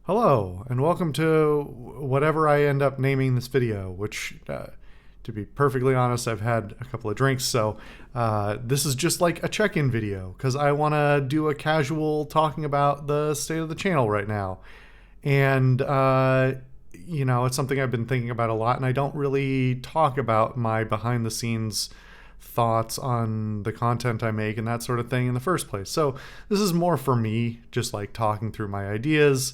Hello, and welcome to whatever I end up naming this video, which, to be perfectly honest, I've had a couple of drinks, so this is just like a check-in video, because I want to do a casual talking about the state of the channel right now. And, it's something I've been thinking about a lot, and I don't really talk about my behind-the-scenes thoughts on the content I make and that sort of thing in the first place. So this is more for me, just like talking through my ideas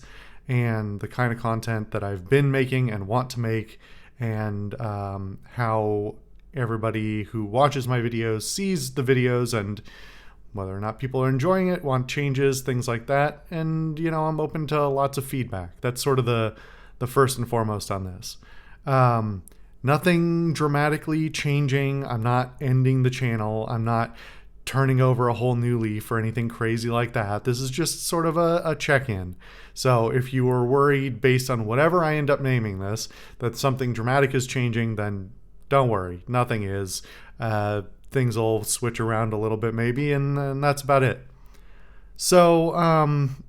and the kind of content that I've been making and want to make, and how everybody who watches my videos sees the videos and whether or not people are enjoying it, want changes, things like that. And, I'm open to lots of feedback. That's sort of the first and foremost on this. Nothing dramatically changing. I'm not ending the channel. I'm not turning over a whole new leaf or anything crazy like that. This is just sort of a check-in. So if you were worried based on whatever I end up naming this, that something dramatic is changing, then don't worry. Nothing is. Things will switch around a little bit maybe, and that's about it. So,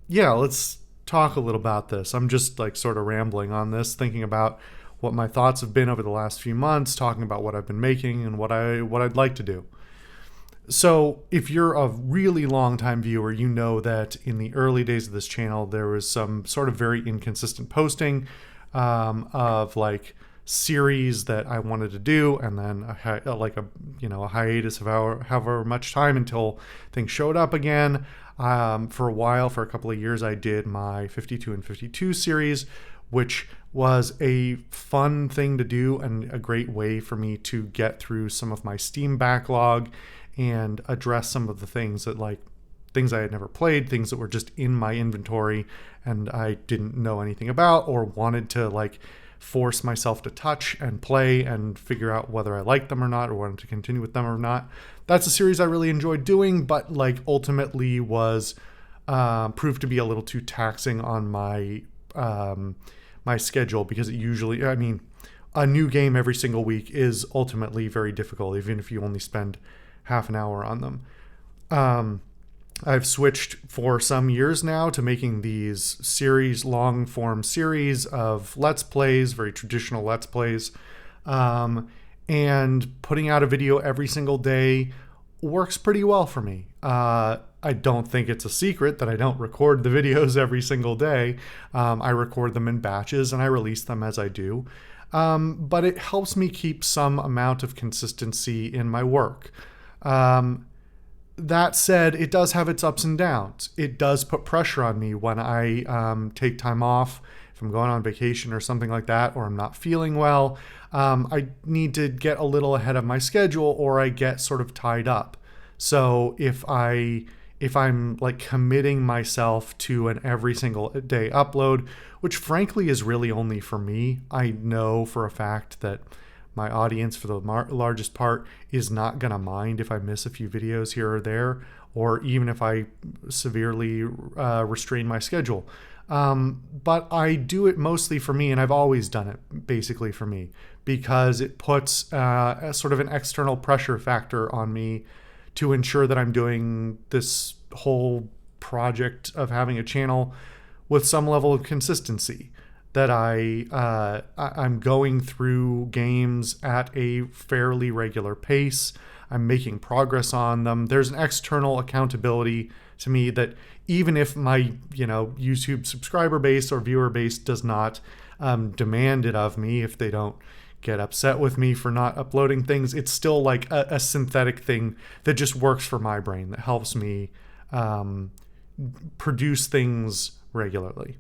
let's talk a little about this. I'm just like sort of rambling on this, thinking about what my thoughts have been over the last few months, talking about what I've been making and what I'd like to do. So if you're a really long-time viewer, you know that in the early days of this channel, there was some sort of very inconsistent posting of like series that I wanted to do, and then a hiatus of however much time until things showed up again. For a while, for a couple of years, I did my 52 and 52 series, which was a fun thing to do and a great way for me to get through some of my Steam backlog and address some of the things I had never played, things that were just in my inventory and I didn't know anything about or wanted to force myself to touch and play and figure out whether I liked them or not, or wanted to continue with them or not. That's a series I really enjoyed doing, but ultimately was proved to be a little too taxing on my my schedule, because it usually, a new game every single week is ultimately very difficult, even if you only spend half an hour on them. I've switched for some years now to making these long form series of Let's Plays, very traditional Let's Plays. And putting out a video every single day works pretty well for me. I don't think it's a secret that I don't record the videos every single day. I record them in batches and I release them as I do. But it helps me keep some amount of consistency in my work. That said, it does have its ups and downs. It does put pressure on me when I take time off, if I'm going on vacation or something like that, or I'm not feeling well. I need to get a little ahead of my schedule, or I get sort of tied up. So if I'm committing myself to an every single day upload, which frankly is really only for me, I know for a fact that my audience, for the largest part, is not going to mind if I miss a few videos here or there, or even if I severely restrain my schedule. But I do it mostly for me, and I've always done it basically for me, because it puts a sort of an external pressure factor on me to ensure that I'm doing this whole project of having a channel with some level of consistency, that I'm going through games at a fairly regular pace. I'm making progress on them. There's an external accountability to me that even if my YouTube subscriber base or viewer base does not demand it of me, if they don't get upset with me for not uploading things, it's still like a synthetic thing that just works for my brain, that helps me produce things regularly.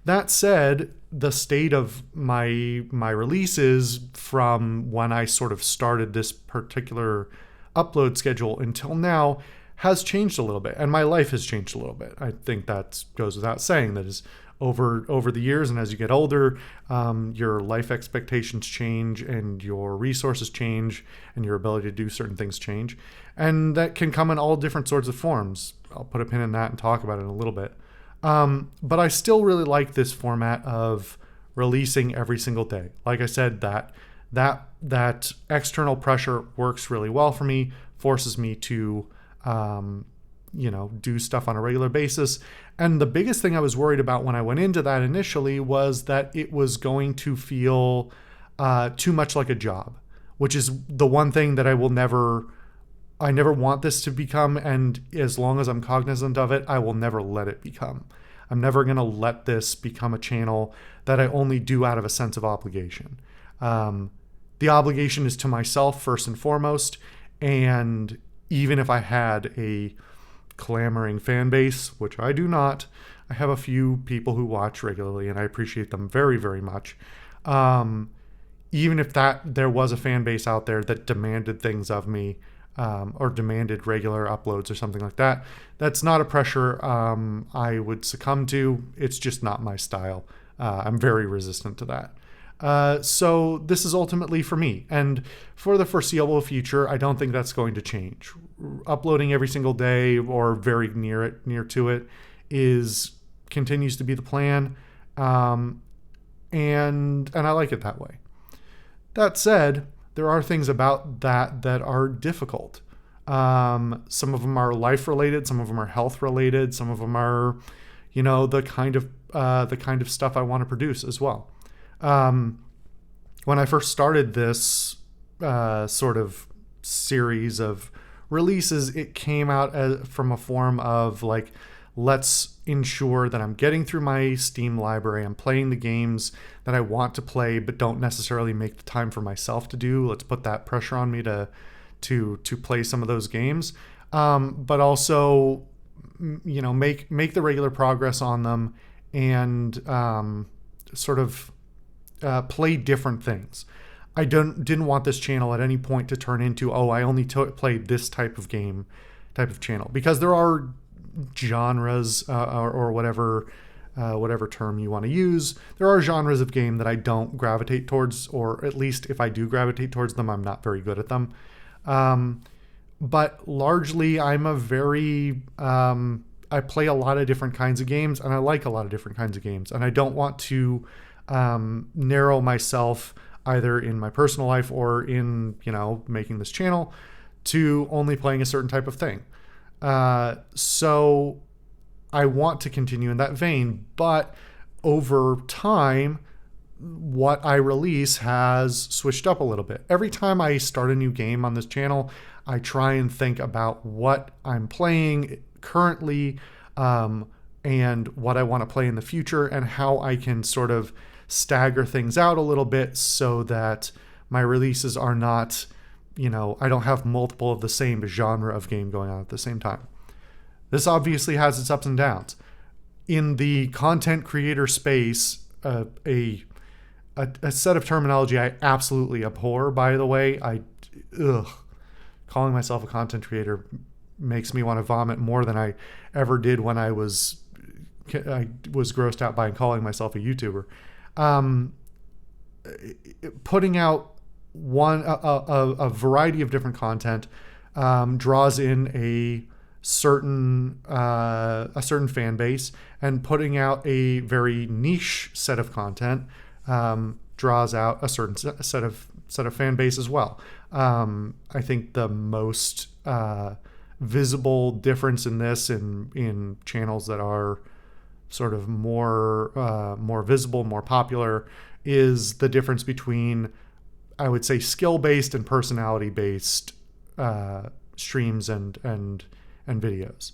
That said, the state of my releases from when I sort of started this particular upload schedule until now has changed a little bit, and my life has changed a little bit. I think that goes without saying. That is, over the years, and as you get older, your life expectations change, and your resources change, and your ability to do certain things change, and that can come in all different sorts of forms. I'll put a pin in that and talk about it in a little bit. But I still really like this format of releasing every single day. Like I said, that external pressure works really well for me, forces me to do stuff on a regular basis. And the biggest thing I was worried about when I went into that initially was that it was going to feel too much like a job, which is the one thing that I never want this to become. And as long as I'm cognizant of it, I will never let it become. I'm never going to let this become a channel that I only do out of a sense of obligation. The obligation is to myself first and foremost. And even if I had a clamoring fan base, which I do not, I have a few people who watch regularly and I appreciate them very, very much. Even if there was a fan base out there that demanded things of me, or demanded regular uploads or something like that, that's not a pressure I would succumb to. It's just not my style. I'm very resistant to that. So this is ultimately for me. And for the foreseeable future, I don't think that's going to change. Uploading every single day or very near to it continues to be the plan. And I like it that way. That said, there are things about that are difficult. Some of them are life related, some of them are health related, some of them are, the kind of stuff I want to produce as well. When I first started this sort of series of releases, it came out from a form of like, let's ensure that I'm getting through my Steam library. I'm playing the games that I want to play, but don't necessarily make the time for myself to do. Let's put that pressure on me to play some of those games. But also, make the regular progress on them and sort of play different things. I didn't want this channel at any point to turn into, I only play this type of channel, because there are genres or whatever term you want to use. There are genres of game that I don't gravitate towards, or at least if I do gravitate towards them, I'm not very good at them. But largely I'm I play a lot of different kinds of games and I like a lot of different kinds of games, and I don't want to narrow myself either in my personal life or in, making this channel to only playing a certain type of thing. So I want to continue in that vein, but over time, what I release has switched up a little bit. Every time I start a new game on this channel, I try and think about what I'm playing currently, and what I want to play in the future, and how I can sort of stagger things out a little bit so that my releases are not, I don't have multiple of the same genre of game going on at the same time. This obviously has its ups and downs. In the content creator space, a set of terminology I absolutely abhor, by the way. Calling myself a content creator makes me want to vomit more than I ever did when I was grossed out by calling myself a YouTuber. Putting out a variety of different content draws in a certain fan base, and putting out a very niche set of content draws out a certain set of fan base as well. I think the most visible difference in this in channels that are sort of more visible, more popular, is the difference between, I would say, skill-based and personality-based streams and videos.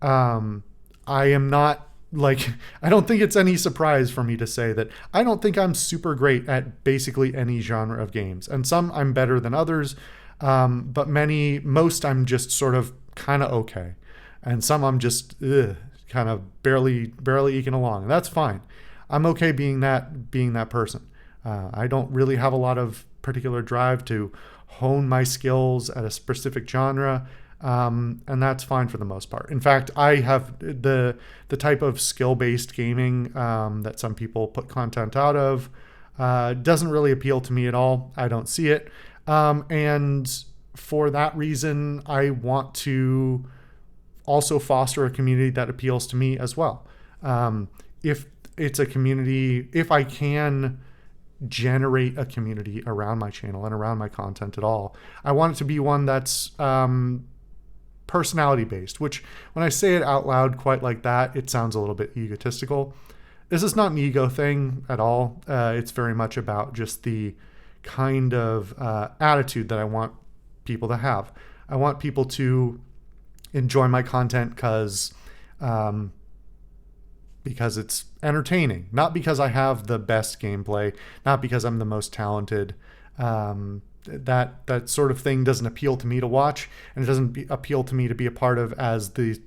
I am not I don't think it's any surprise for me to say that I don't think I'm super great at basically any genre of games, and some I'm better than others, but most I'm just sort of kind of okay, and some I'm just kind of barely eking along, and that's fine. I'm okay being that person. I don't really have a lot of particular drive to hone my skills at a specific genre. And that's fine for the most part. In fact, I have the type of skill-based gaming that some people put content out of doesn't really appeal to me at all. I don't see it. And for that reason, I want to also foster a community that appeals to me as well. If it's a community, if I can generate a community around my channel and around my content at all, I want it to be one that's personality based, which when I say it out loud quite like that, it sounds a little bit egotistical. This is not an ego thing at all. It's very much about just the kind of attitude that I want people to have. I want people to enjoy my content because it's entertaining, not because I have the best gameplay, not because I'm the most talented. That sort of thing doesn't appeal to me to watch, and it doesn't appeal to me to be a part of as the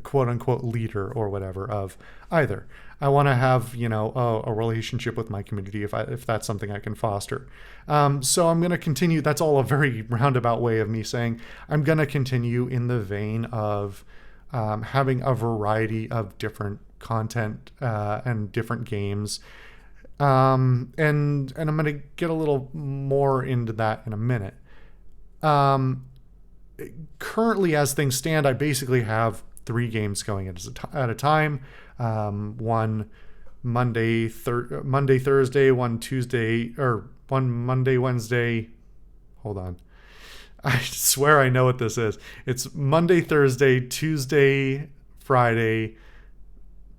quote unquote leader or whatever of either. I want to have, a relationship with my community if that's something I can foster. So I'm going to continue. That's all a very roundabout way of me saying I'm going to continue in the vein of having a variety of different content and different games. And I'm going to get a little more into that in a minute. Currently, as things stand, I basically have 3 games going at a time. One Monday, Thursday, one Tuesday, or one Monday, Wednesday. Hold on. I swear I know what this is. It's Monday, Thursday, Tuesday, Friday,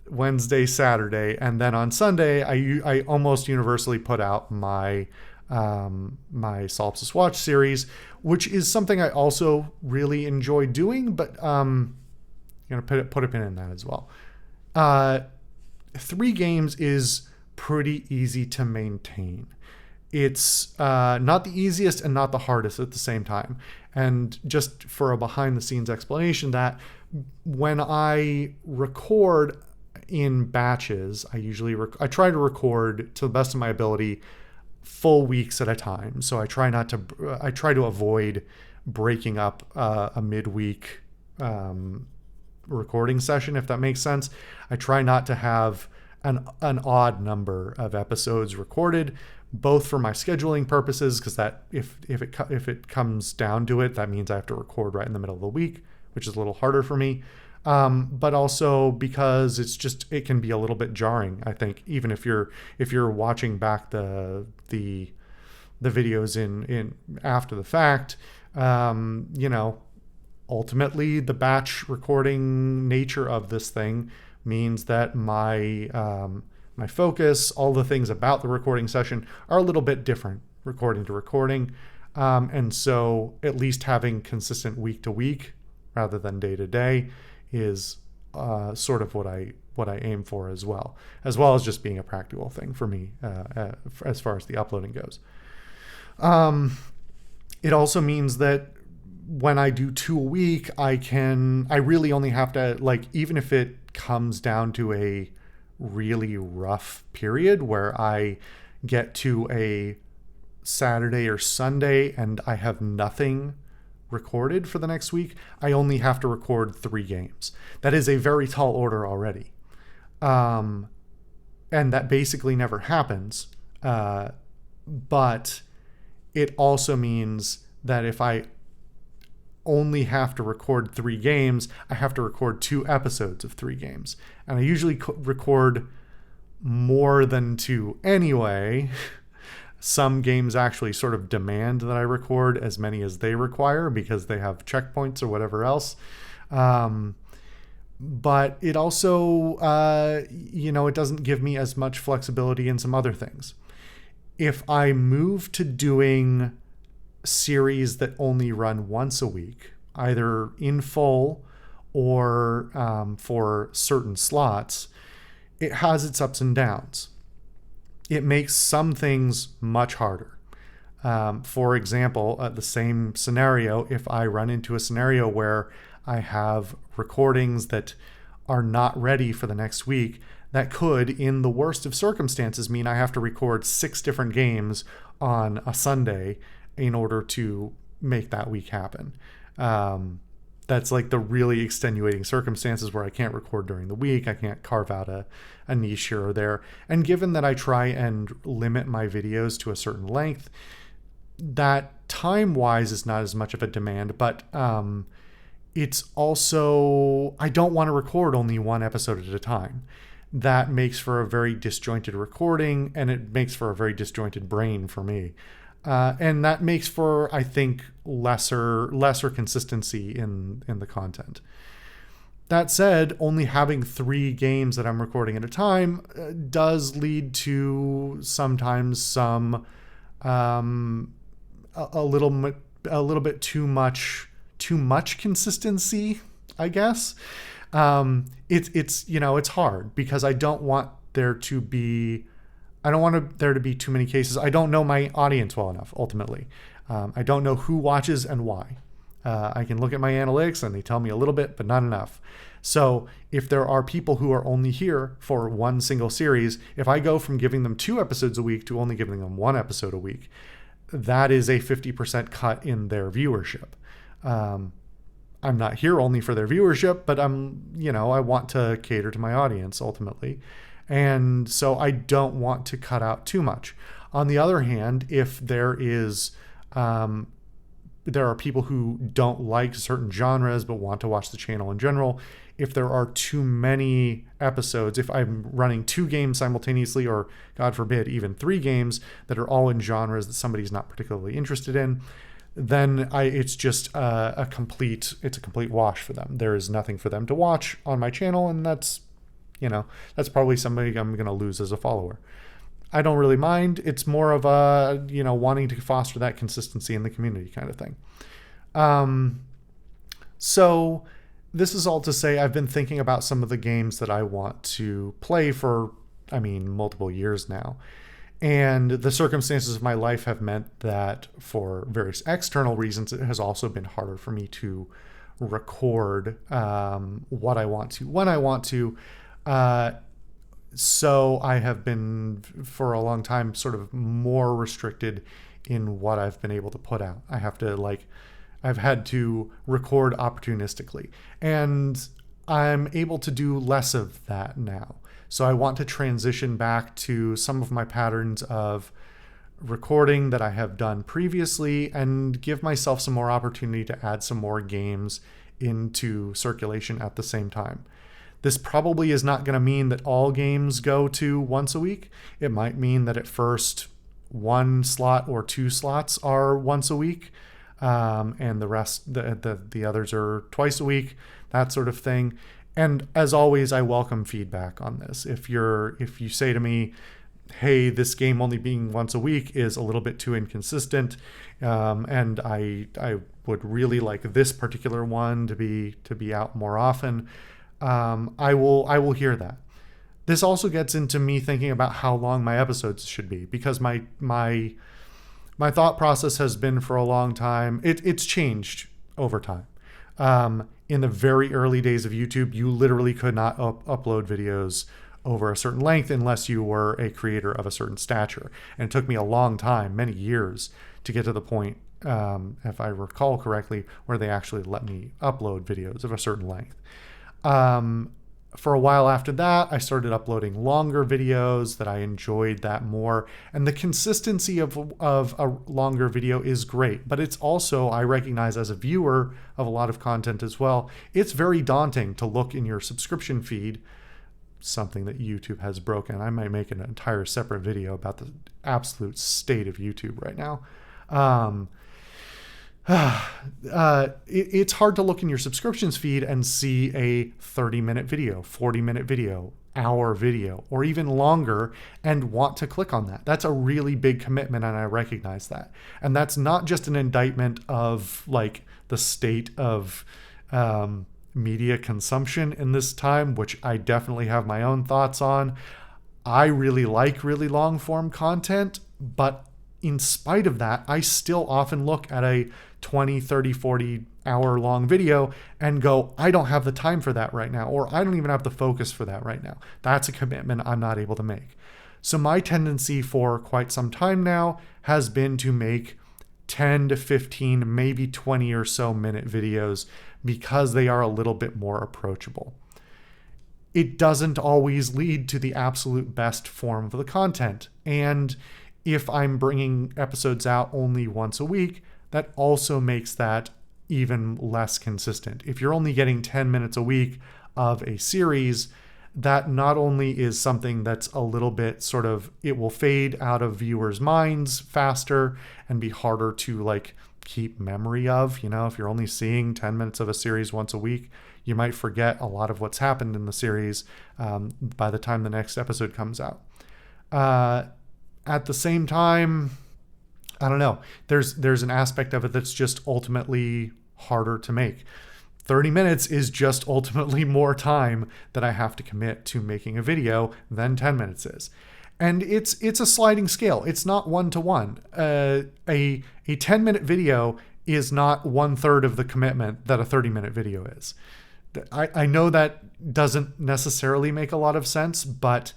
Wednesday, Saturday, and then on Sunday, I almost universally put out my my Solipsist Watch series, which is something I also really enjoy doing, but I'm gonna put a pin in that as well. 3 games is pretty easy to maintain. It's not the easiest and not the hardest at the same time. And just for a behind the scenes explanation, that when I record in batches, I try to record to the best of my ability full weeks at a time. So I try to avoid breaking up a midweek recording session, if that makes sense. I try not to have an odd number of episodes recorded, both for my scheduling purposes, because that if it comes down to it, that means I have to record right in the middle of the week, which is a little harder for me. But also because it can be a little bit jarring, I think, even if you're watching back the videos in after the fact. Ultimately the batch recording nature of this thing means that my focus, all the things about the recording session are a little bit different recording to recording. And so at least having consistent week to week rather than day to day is sort of what I aim for as well as just being a practical thing for me as far as the uploading goes. It also means that when I do 2 a week, I really only have to, even if it comes down to a really rough period where I get to a Saturday or Sunday and I have nothing recorded for the next week, I only have to record 3 games. That is a very tall order already. And that basically never happens. But it also means that if I only have to record 3 games, I have to record 2 episodes of 3 games. And I usually record more than 2 anyway. Some games actually sort of demand that I record as many as they require because they have checkpoints or whatever else. But it also, it doesn't give me as much flexibility in some other things. If I move to doing series that only run once a week, either in full or for certain slots, it has its ups and downs. It makes some things much harder. For example, the same scenario, if I run into a scenario where I have recordings that are not ready for the next week, that could, in the worst of circumstances, mean I have to record 6 different games on a Sunday in order to make that week happen. That's like the really extenuating circumstances where I can't record during the week. I can't carve out a niche here or there. And given that I try and limit my videos to a certain length, that time-wise is not as much of a demand, but it's also, I don't want to record only 1 episode at a time. That makes for a very disjointed recording, and it makes for a very disjointed brain for me. And that makes for, I think, lesser consistency in the content. That said, only having 3 games that I'm recording at a time does lead to sometimes some a little bit too much consistency, I guess. It's hard because I don't want there to be too many cases. I don't know my audience well enough, ultimately. I don't know who watches and why. I can look at my analytics and they tell me a little bit, but not enough. So if there are people who are only here for one single series, if I go from giving them 2 episodes a week to only giving them 1 episode a week, that is a 50% cut in their viewership. I'm not here only for their viewership, but I want to cater to my audience ultimately. And so I don't want to cut out too much. On the other hand, if there are people who don't like certain genres but want to watch the channel in general, if there are too many episodes, if I'm running 2 games simultaneously, or God forbid, even 3 games that are all in genres that somebody's not particularly interested in, then it's just a complete wash for them. There is nothing for them to watch on my channel, and that's probably somebody I'm going to lose as a follower. I don't really mind. It's more of a, wanting to foster that consistency in the community kind of thing. So this is all to say I've been thinking about some of the games that I want to play for, multiple years now. And the circumstances of my life have meant that for various external reasons, it has also been harder for me to record what I want to, when I want to. So I have been, for a long time, sort of more restricted in what I've been able to put out. I've had to record opportunistically, and I'm able to do less of that now. So I want to transition back to some of my patterns of recording that I have done previously and give myself some more opportunity to add some more games into circulation at the same time. This probably is not going to mean that all games go to once a week. It might mean that at first 1 slot or 2 slots are once a week, and the rest, the others are twice a week, that sort of thing. And as always, I welcome feedback on this. If you say to me, hey, this game only being once a week is a little bit too inconsistent, and I would really like this particular one to be out more often, I will hear that. This also gets into me thinking about how long my episodes should be, because my thought process has been for a long time. It's changed over time. In the very early days of YouTube, you literally could not upload videos over a certain length unless you were a creator of a certain stature. And it took me a long time, many years, to get to the point, if I recall correctly, where they actually let me upload videos of a certain length. For a while after that, I started uploading longer videos that I enjoyed that more. And the consistency of a longer video is great, but it's also, I recognize as a viewer of a lot of content as well, it's very daunting to look in your subscription feed, something that YouTube has broken. I might make an entire separate video about the absolute state of YouTube right now. It's hard to look in your subscriptions feed and see a 30-minute video, 40-minute video, hour video, or even longer, and want to click on that. That's a really big commitment, and I recognize that. And that's not just an indictment of the state of media consumption in this time, which I definitely have my own thoughts on. I really like really long form content, but in spite of that, I still often look at a 20, 30, 40 hour long video and go, I don't have the time for that right now, or I don't even have the focus for that right now. That's a commitment I'm not able to make. So my tendency for quite some time now has been to make 10 to 15, maybe 20 or so minute videos, because they are a little bit more approachable. It doesn't always lead to the absolute best form of the content. And if I'm bringing episodes out only once a week, that also makes that even less consistent. If you're only getting 10 minutes a week of a series, that not only is something that's a little bit sort of, it will fade out of viewers' minds faster and be harder to like keep memory of. You know, if you're only seeing 10 minutes of a series once a week, you might forget a lot of what's happened in the series by the time the next episode comes out. At the same time, I don't know, there's an aspect of it that's just ultimately harder to make. 30 minutes is just ultimately more time that I have to commit to making a video than 10 minutes is. And it's a sliding scale. It's not one-to-one. A 10-minute video is not 1/3 of the commitment that a 30-minute video is. I know that doesn't necessarily make a lot of sense, but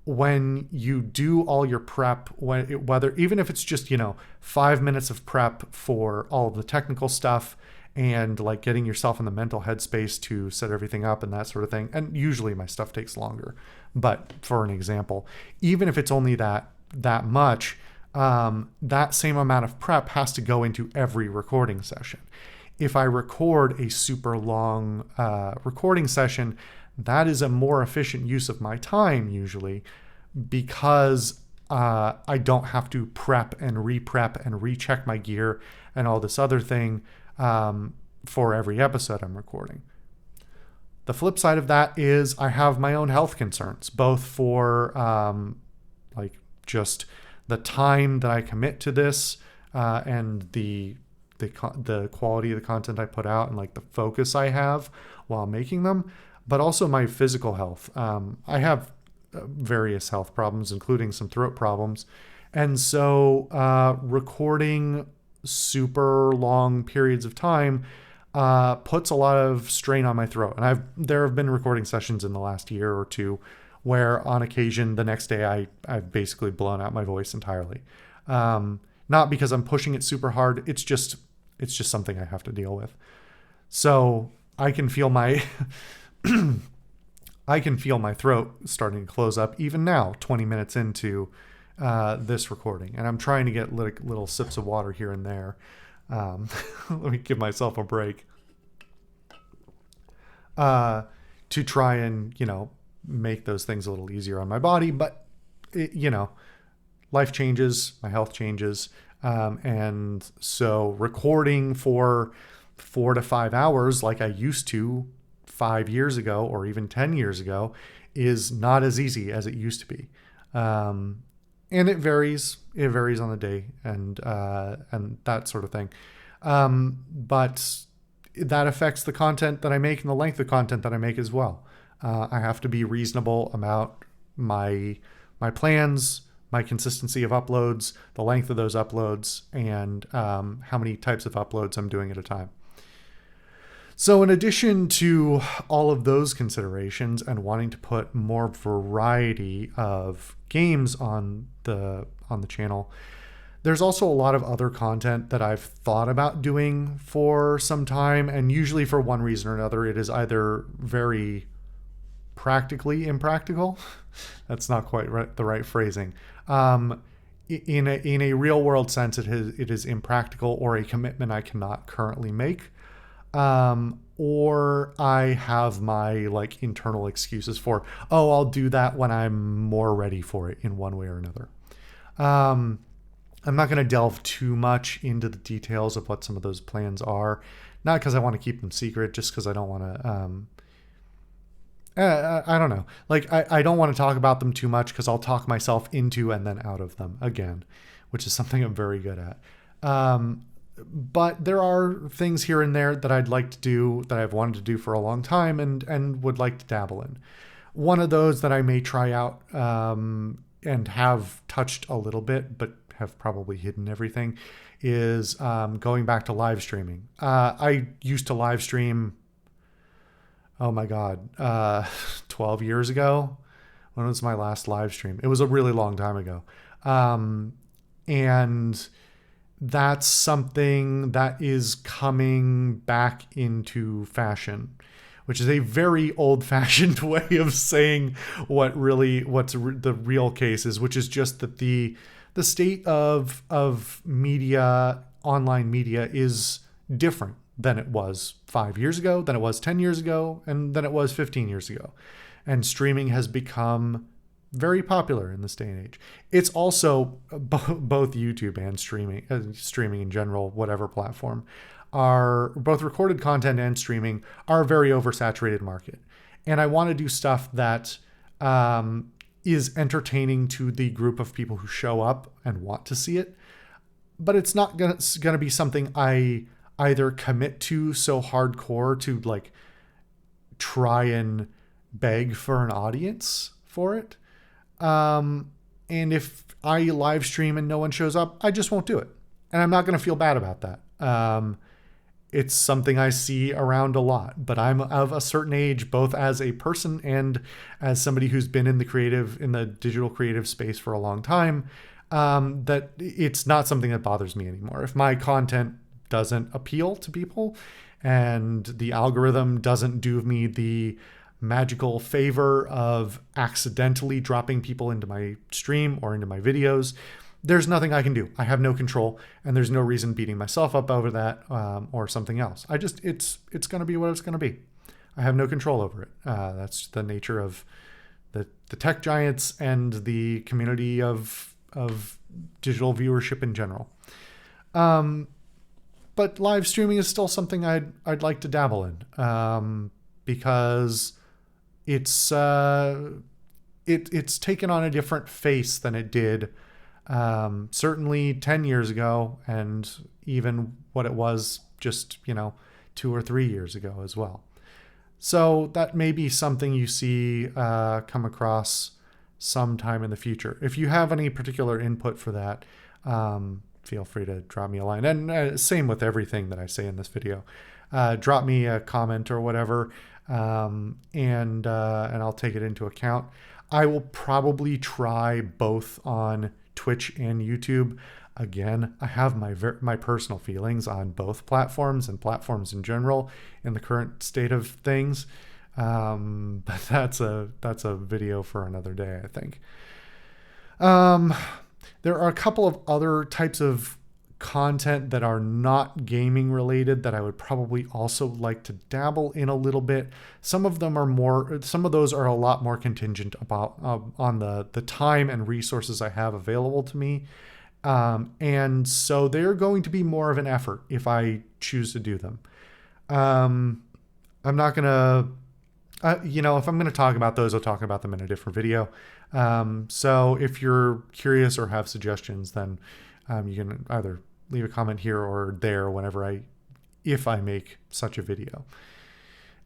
when you do all your prep, whether even if it's just, 5 minutes of prep for all of the technical stuff and like getting yourself in the mental headspace to set everything up and that sort of thing. And usually my stuff takes longer, but for an example, even if it's only that much, that same amount of prep has to go into every recording session. If I record a super long recording session, that is a more efficient use of my time usually, because I don't have to prep and re-prep and recheck my gear and all this other thing for every episode I'm recording. The flip side of that is I have my own health concerns, both for like just the time that I commit to this and the quality of the content I put out and like the focus I have while making them, but also my physical health. I have various health problems, including some throat problems. And so recording super long periods of time puts a lot of strain on my throat. And there have been recording sessions in the last year or two where on occasion the next day I've basically blown out my voice entirely. Not because I'm pushing it super hard. It's just something I have to deal with. So I can feel my throat starting to close up even now, 20 minutes into this recording. And I'm trying to get little sips of water here and there. Let me give myself a break to try and, make those things a little easier on my body. But, life changes, my health changes. And so recording for 4 to 5 hours like I used to 5 years ago or even 10 years ago is not as easy as it used to be. And it varies on the day and that sort of thing. But that affects the content that I make and the length of content that I make as well. I have to be reasonable about my plans, my consistency of uploads, the length of those uploads, and how many types of uploads I'm doing at a time. So in addition to all of those considerations and wanting to put more variety of games on the channel, there's also a lot of other content that I've thought about doing for some time, and usually for one reason or another, it is either very practically impractical. That's not quite the right phrasing. In a real world sense, it is impractical or a commitment I cannot currently make. Or I have my internal excuses for, I'll do that when I'm more ready for it in one way or another. I'm not going to delve too much into the details of what some of those plans are, not because I want to keep them secret, just because I don't want to, I don't know. I don't want to talk about them too much because I'll talk myself into and then out of them again, which is something I'm very good at. But there are things here and there that I'd like to do, that I've wanted to do for a long time and would like to dabble in. One of those that I may try out and have touched a little bit, but have probably hidden everything, is going back to live streaming. I used to live stream, 12 years ago. When was my last live stream? It was a really long time ago. And that's something that is coming back into fashion, which is a very old-fashioned way of saying what's the real case is, which is just that the state of media, online media, is different than it was 5 years ago, than it was 10 years ago, and than it was 15 years ago. and streaming has become very popular in this day and age. It's also both YouTube and streaming in general, whatever platform, are both recorded content and streaming are a very oversaturated market. And I want to do stuff that is entertaining to the group of people who show up and want to see it. But it's not gonna be something I either commit to so hardcore to like try and beg for an audience for it. And if I live stream and no one shows up, I just won't do it. And I'm not going to feel bad about that. It's something I see around a lot, but I'm of a certain age, both as a person and as somebody who's been in the digital creative space for a long time, that it's not something that bothers me anymore. If my content doesn't appeal to people and the algorithm doesn't do me the magical favor of accidentally dropping people into my stream or into my videos, there's nothing I can do. I have no control, and there's no reason beating myself up over that or something else. It's going to be what it's going to be. I have no control over it. That's the nature of the tech giants and the community of digital viewership in general. But live streaming is still something I'd like to dabble in because it's taken on a different face than it did certainly 10 years ago, and even what it was just 2 or 3 years ago as well. So that may be something you see come across sometime in the future. If you have any particular input for that, feel free to drop me a line. And same with everything that I say in this video. Drop me a comment or whatever, and I'll take it into account. I will probably try both on Twitch and YouTube. Again, I have my personal feelings on both platforms and platforms in general in the current state of things. But that's a video for another day, I think. There are a couple of other types of content that are not gaming related that I would probably also like to dabble in a little bit. Some of those are a lot more contingent about on the time and resources I have available to me. And so they're going to be more of an effort if I choose to do them. I'm not going to, if I'm going to talk about those, I'll talk about them in a different video. So if you're curious or have suggestions, then you can either leave a comment here or there if I make such a video.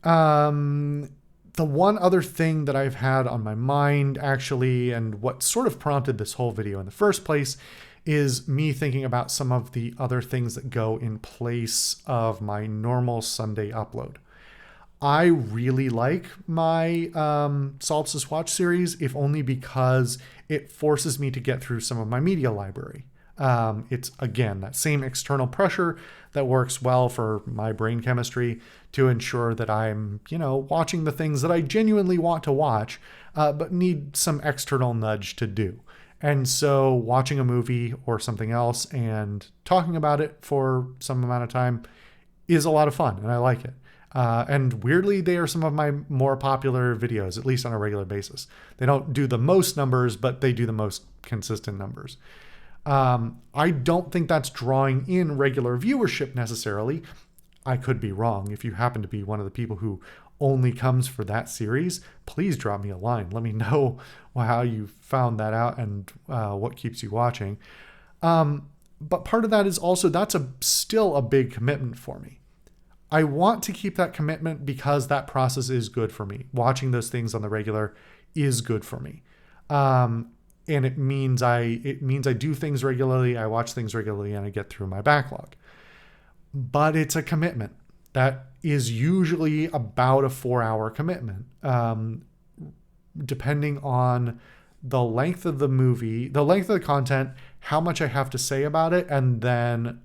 The one other thing that I've had on my mind actually, and what sort of prompted this whole video in the first place, is me thinking about some of the other things that go in place of my normal Sunday upload. I really like my Solipsist Watch series, if only because it forces me to get through some of my media library. It's, again, that same external pressure that works well for my brain chemistry to ensure that I'm, watching the things that I genuinely want to watch, but need some external nudge to do. And so watching a movie or something else and talking about it for some amount of time is a lot of fun, and I like it. And weirdly, they are some of my more popular videos, at least on a regular basis. They don't do the most numbers, but they do the most consistent numbers. I don't think that's drawing in regular viewership necessarily. I could be wrong. If you happen to be one of the people who only comes for that series, please drop me a line. Let me know how you found that out and what keeps you watching. But part of that is also that's still a big commitment for me. I want to keep that commitment because that process is good for me. Watching those things on the regular is good for me. And it means I do things regularly, I watch things regularly, and I get through my backlog. But it's a commitment that is usually about a 4-hour commitment, depending on the length of the movie, the length of the content, how much I have to say about it, and then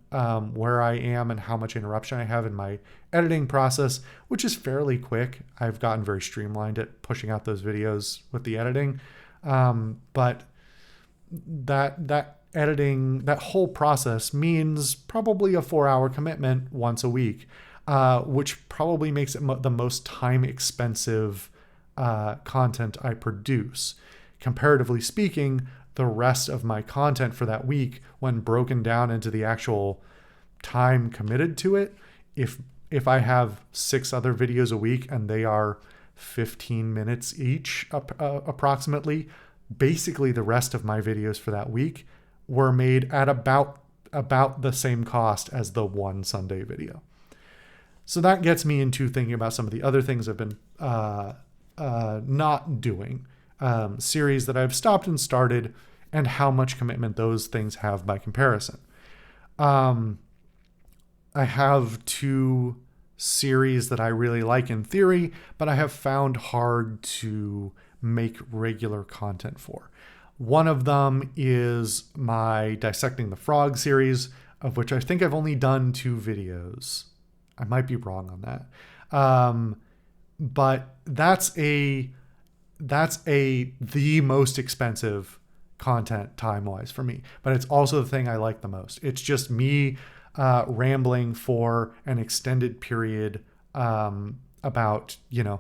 where I am and how much interruption I have in my editing process, which is fairly quick. I've gotten very streamlined at pushing out those videos with the editing. But that editing, that whole process means probably a 4-hour commitment once a week, which probably makes it the most time expensive content I produce. Comparatively speaking, the rest of my content for that week, when broken down into the actual time committed to it, if I have 6 other videos a week and they are 15 minutes each approximately, basically the rest of my videos for that week were made at about the same cost as the one Sunday video. So that gets me into thinking about some of the other things I've been not doing, series that I've stopped and started, and how much commitment those things have by comparison. I have 2 series that I really like in theory, but I have found hard to make regular content for. One of them is my Dissecting the Frog series, of which I think I've only done 2 videos. I might be wrong on that. But that's the most expensive content time-wise for me. But it's also the thing I like the most. It's just me rambling for an extended period about,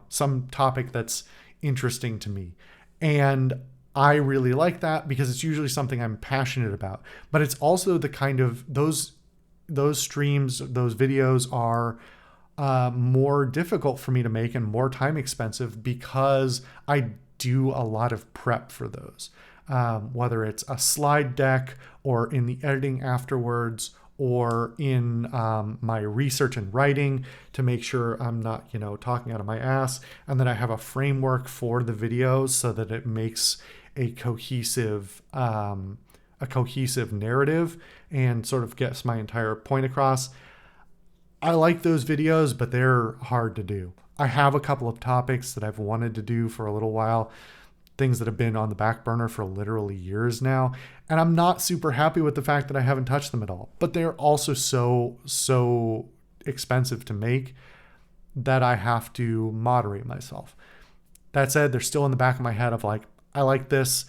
some topic that's interesting to me. And I really like that because it's usually something I'm passionate about. But it's also the kind of those streams, those videos are more difficult for me to make and more time expensive because I do a lot of prep for those. Whether it's a slide deck or in the editing afterwards or in my research and writing to make sure I'm not, talking out of my ass, and that I have a framework for the videos so that it makes a cohesive narrative and sort of gets my entire point across. I like those videos, but they're hard to do. I have a couple of topics that I've wanted to do for a little while, things that have been on the back burner for literally years now, and I'm not super happy with the fact that I haven't touched them at all. But they're also so expensive to make that I have to moderate myself. That said, they're still in the back of my head of like, I like this.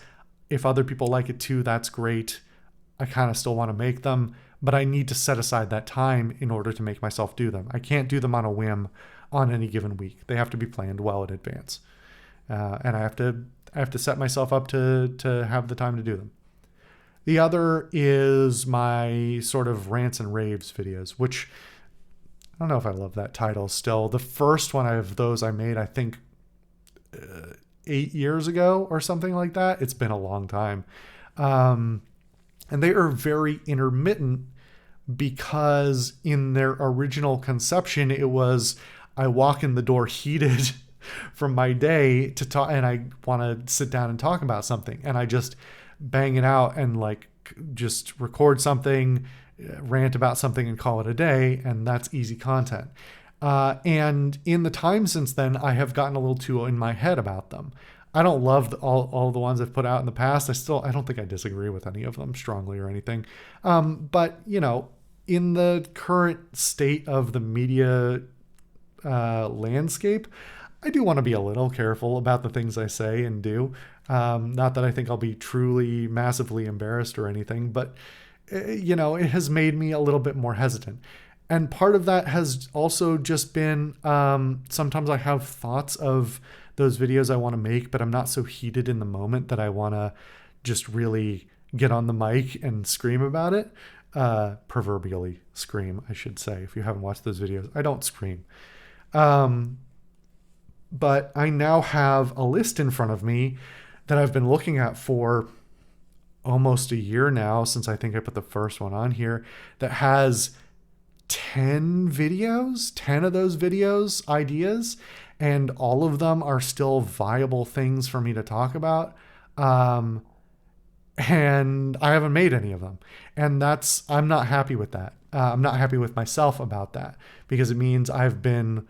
If other people like it too, that's great. I kind of still want to make them, but I need to set aside that time in order to make myself do them. I can't do them on a whim on any given week. They have to be planned well in advance. And I have to set myself up to have the time to do them. The other is my sort of rants and raves videos, which I don't know if I love that title still. The first one of those I made, I think 8 years ago or something like that. It's been a long time. And they are very intermittent because in their original conception, it was I walk in the door heated from my day to talk, and I want to sit down and talk about something, and I just bang it out and like just record something, rant about something and call it a day, and that's easy content. And in the time since then, I have gotten a little too in my head about them. I don't love all the ones I've put out in the past. I don't think I disagree with any of them strongly or anything. But in the current state of the media landscape, I do want to be a little careful about the things I say and do. Not that I think I'll be truly massively embarrassed or anything, but it has made me a little bit more hesitant. And part of that has also just been sometimes I have thoughts of those videos I want to make, but I'm not so heated in the moment that I want to just really get on the mic and scream about it. Proverbially scream, I should say. If you haven't watched those videos, I don't scream. But I now have a list in front of me that I've been looking at for almost a year now, since I think I put the first one on here, that has 10 videos, 10 of those videos, ideas, and all of them are still viable things for me to talk about. And I haven't made any of them. And I'm not happy with that. I'm not happy with myself about that, because it means I've been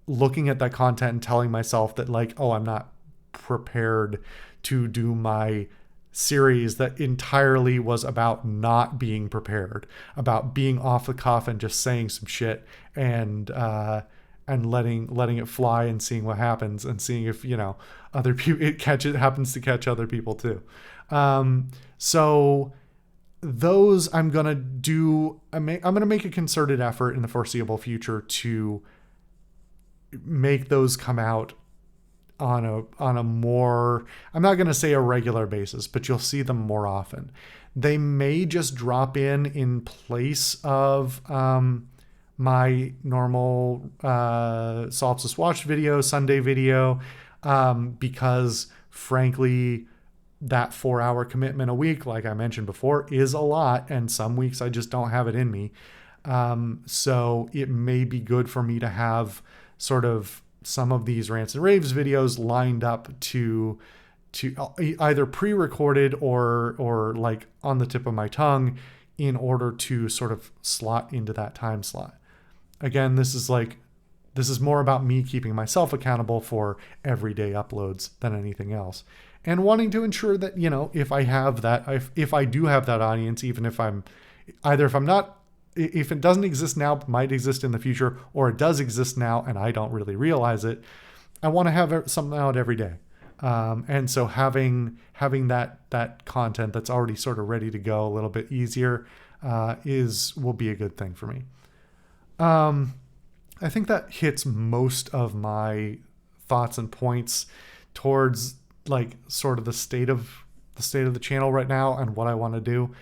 looking at that content and telling myself that like, oh, I'm not prepared to do my series that entirely was about not being prepared, about being off the cuff and just saying some shit and letting it fly and seeing what happens and seeing if, other people, it happens to catch other people too. So those I'm going to do, I'm going to make a concerted effort in the foreseeable future to make those come out on a more, I'm not going to say a regular basis, but you'll see them more often. They may just drop in place of my normal Solipsist Watch video, Sunday video, because frankly, that 4-hour commitment a week, like I mentioned before, is a lot, and some weeks I just don't have it in me. So it may be good for me to have sort of some of these rants and raves videos lined up to either pre-recorded or like on the tip of my tongue in order to sort of slot into that time slot. Again, this is more about me keeping myself accountable for everyday uploads than anything else, and wanting to ensure that, you know, if I do have that audience, even if if it doesn't exist now, it might exist in the future, or it does exist now and I don't really realize it, I want to have something out every day. And so having that content that's already sort of ready to go a little bit easier will be a good thing for me. I think that hits most of my thoughts and points towards like sort of the state of the channel right now and what I want to do.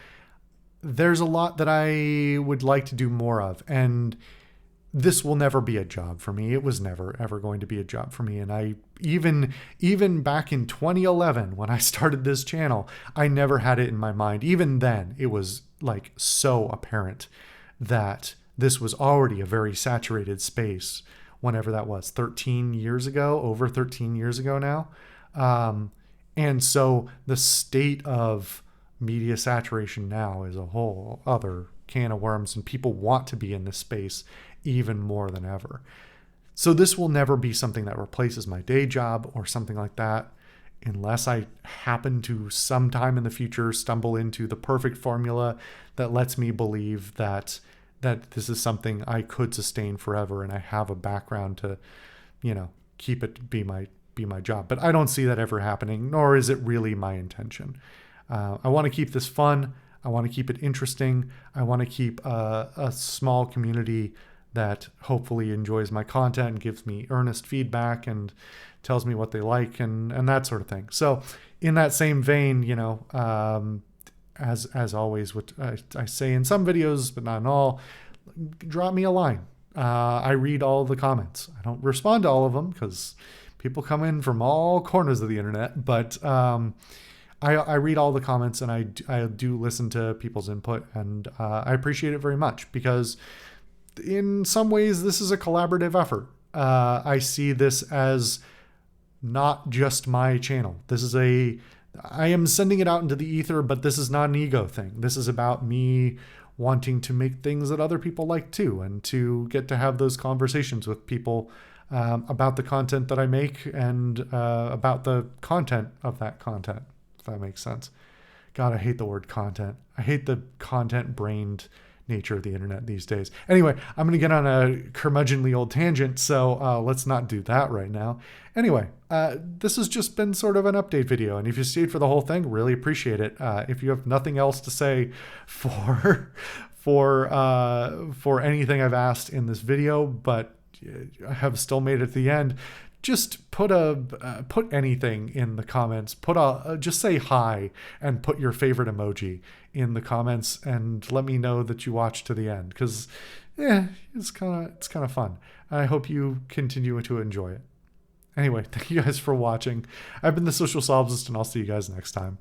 There's a lot that I would like to do more of, and this will never be a job for me. It was never ever going to be a job for me. And I even back in 2011 when I started this channel, I never had it in my mind. Even then, it was like so apparent that this was already a very saturated space whenever that was, 13 years ago, over 13 years ago now. And so the state of media saturation now is a whole other can of worms, and people want to be in this space even more than ever. So this will never be something that replaces my day job or something like that, unless I happen to sometime in the future stumble into the perfect formula that lets me believe that this is something I could sustain forever and I have a background to, you know, keep it be my job. But I don't see that ever happening, nor is it really my intention. I want to keep this fun. I want to keep it interesting. I want to keep a small community that hopefully enjoys my content and gives me earnest feedback and tells me what they like and that sort of thing. So in that same vein, you know, as always, what I say in some videos, but not in all, drop me a line. I read all the comments. I don't respond to all of them because people come in from all corners of the internet, but I read all the comments, and I do listen to people's input, and I appreciate it very much, because in some ways this is a collaborative effort. I see this as not just my channel. I am sending it out into the ether, but this is not an ego thing. This is about me wanting to make things that other people like too, and to get to have those conversations with people about the content that I make and about the content of that content, if that makes sense. God, I hate the word content. I hate the content-brained nature of the internet these days. Anyway, I'm going to get on a curmudgeonly old tangent, so let's not do that right now. Anyway, this has just been sort of an update video, and if you stayed for the whole thing, really appreciate it. If you have nothing else to say for anything I've asked in this video, but have still made it to the end, just put anything in the comments. Just say hi and put your favorite emoji in the comments and let me know that you watched to the end, because it's kind of fun. I hope you continue to enjoy it. Anyway, thank you guys for watching. I've been the Social Solipsist, and I'll see you guys next time.